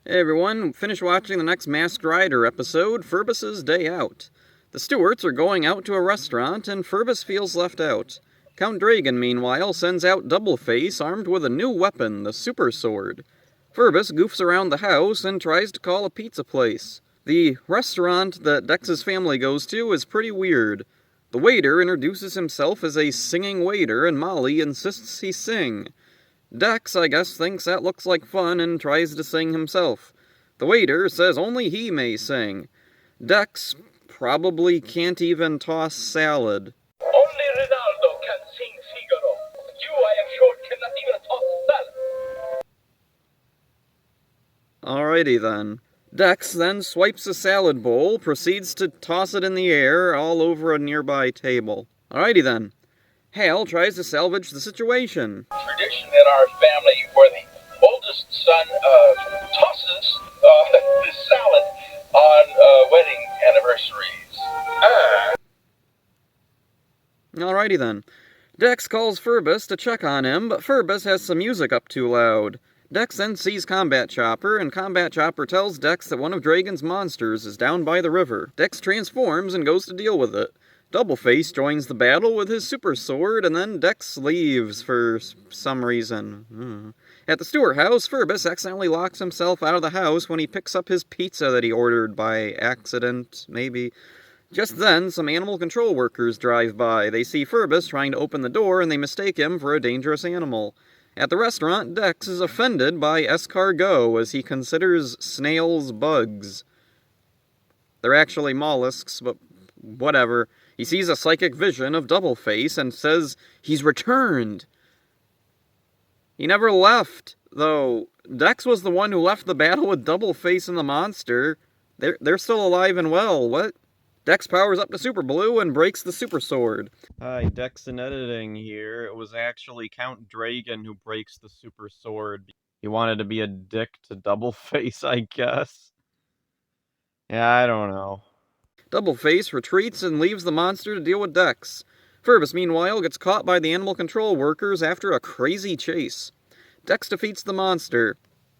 Hey everyone, finish watching the next Masked Rider episode, Ferbus's Day Out. The Stewarts are going out to a restaurant, and Ferbus feels left out. Count Dragon, meanwhile, sends out Doubleface armed with a new weapon, the Super Sword. Ferbus goofs around the house and tries to call a pizza place. The restaurant that Dex's family goes to is pretty weird. The waiter introduces himself as a singing waiter, and Molly insists he sing. Dex, I guess, thinks that looks like fun and tries to sing himself. The waiter says only he may sing. Dex probably can't even toss salad. Only Ronaldo can sing Figaro. You, I am sure, cannot even toss salad. Alrighty then. Dex then swipes a salad bowl, proceeds to toss it in the air all over a nearby table. Alrighty then. Hal tries to salvage the situation. Tradition in our family where the oldest son tosses the salad on wedding anniversaries. Alrighty then. Dex calls Ferbus to check on him, but Ferbus has some music up too loud. Dex then sees Combat Chopper, and Combat Chopper tells Dex that one of Dragon's monsters is down by the river. Dex transforms and goes to deal with it. Doubleface joins the battle with his super sword, and then Dex leaves for some reason. At the Stewart house, Ferbus accidentally locks himself out of the house when he picks up his pizza that he ordered by accident, maybe. Just then, some animal control workers drive by. They see Ferbus trying to open the door, and they mistake him for a dangerous animal. At the restaurant, Dex is offended by escargot as he considers snails bugs. They're actually mollusks, but whatever. He sees a psychic vision of Doubleface and says he's returned. He never left, though. Dex was the one who left the battle with Doubleface and the monster. They're still alive and well. What? Dex powers up to Super Blue and breaks the Super Sword. Hi, Dex in editing here. It was actually Count Dragon who breaks the Super Sword. He wanted to be a dick to Doubleface, I guess. Yeah, I don't know. Doubleface retreats and leaves the monster to deal with Dex. Ferbus, meanwhile, gets caught by the animal control workers after a crazy chase. Dex defeats the monster.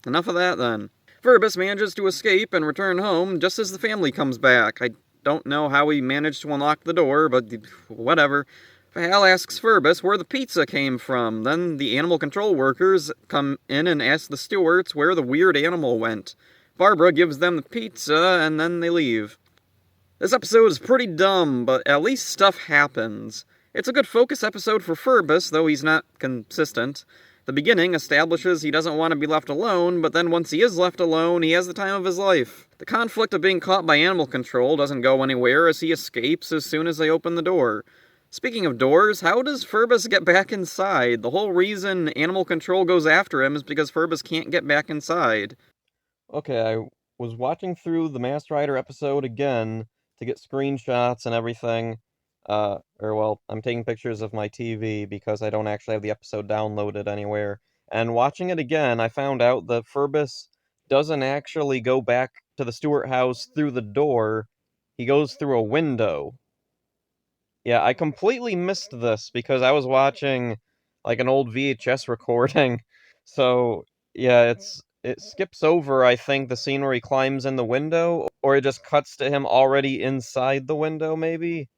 Enough of that, then. Ferbus manages to escape and return home just as the family comes back. I don't know how he managed to unlock the door, but whatever. Hal asks Ferbus where the pizza came from. Then the animal control workers come in and ask the stewards where the weird animal went. Barbara gives them the pizza, and then they leave. This episode is pretty dumb, but at least stuff happens. It's a good focus episode for Ferbus, though he's not consistent. The beginning establishes he doesn't want to be left alone, but then once he is left alone, he has the time of his life. The conflict of being caught by animal control doesn't go anywhere as he escapes as soon as they open the door. Speaking of doors, how does Ferbus get back inside? The whole reason animal control goes after him is because Ferbus can't get back inside. Okay, I was watching through the Masked Rider episode again to get screenshots and everything. I'm taking pictures of my TV because I don't actually have the episode downloaded anywhere. And watching it again, I found out that Ferbus doesn't actually go back to the Stewart house through the door. He goes through a window. Yeah, I completely missed this because I was watching like an old VHS recording. So, yeah, it skips over, I think, the scene where he climbs in the window, or it just cuts to him already inside the window, maybe?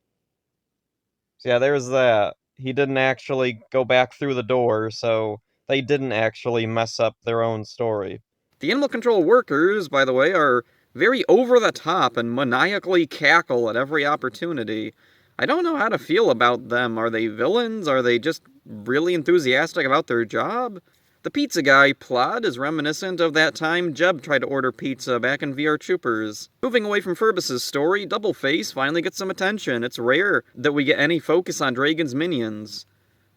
So yeah, there's that. He didn't actually go back through the door, so they didn't actually mess up their own story. The animal control workers, by the way, are very over the top and maniacally cackle at every opportunity. I don't know how to feel about them. Are they villains? Are they just really enthusiastic about their job? The pizza guy plot is reminiscent of that time Jeb tried to order pizza back in VR Troopers. Moving away from Ferbus's story, Doubleface finally gets some attention. It's rare that we get any focus on Dragon's minions.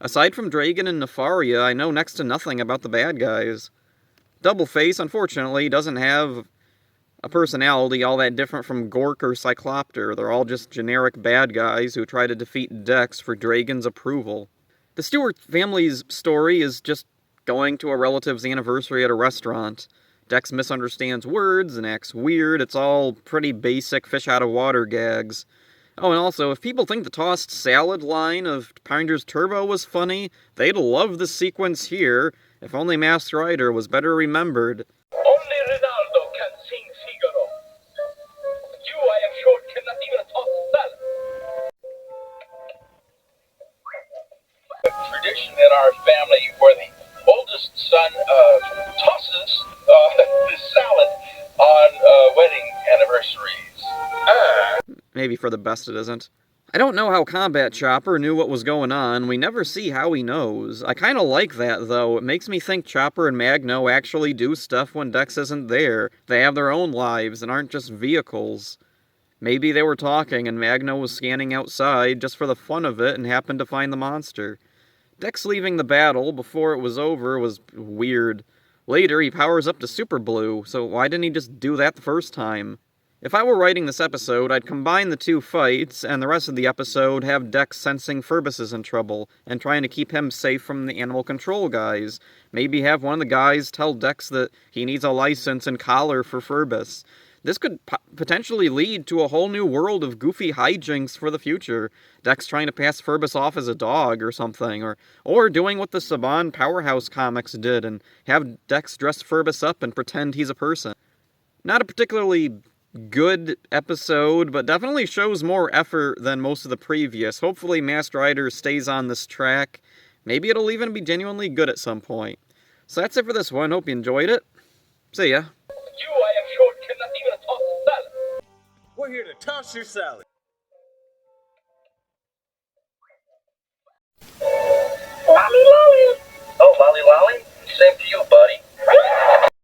Aside from Dragon and Nefaria, I know next to nothing about the bad guys. Doubleface, unfortunately, doesn't have a personality all that different from Gork or Cyclopter. They're all just generic bad guys who try to defeat Dex for Dragon's approval. The Stewart family's story is just going to a relative's anniversary at a restaurant. Dex misunderstands words and acts weird. It's all pretty basic fish out of water gags. Oh, and also, if people think the tossed salad line of Pinder's Turbo was funny, they'd love the sequence here. If only Masked Rider was better remembered. Only Ronaldo family where the oldest son tosses the salad on wedding anniversaries. Maybe for the best it isn't. I don't know how Combat Chopper knew what was going on. We never see how he knows. I kinda like that, though. It makes me think Chopper and Magno actually do stuff when Dex isn't there. They have their own lives and aren't just vehicles. Maybe they were talking and Magno was scanning outside just for the fun of it and happened to find the monster. Dex leaving the battle before it was over was weird. Later, he powers up to Super Blue, so why didn't he just do that the first time? If I were writing this episode, I'd combine the two fights, and the rest of the episode have Dex sensing Ferbus is in trouble, and trying to keep him safe from the animal control guys. Maybe have one of the guys tell Dex that he needs a license and collar for Ferbus. This could potentially lead to a whole new world of goofy hijinks for the future. Dex trying to pass Ferbus off as a dog or something, or doing what the Saban Powerhouse comics did and have Dex dress Ferbus up and pretend he's a person. Not a particularly good episode, but definitely shows more effort than most of the previous. Hopefully Masked Rider stays on this track. Maybe it'll even be genuinely good at some point. So that's it for this one. Hope you enjoyed it. See ya. You, I am sure, cannot even toss the salad. We're here to toss your salad. Lolly lolly. Oh, lolly lolly. Same to you, buddy.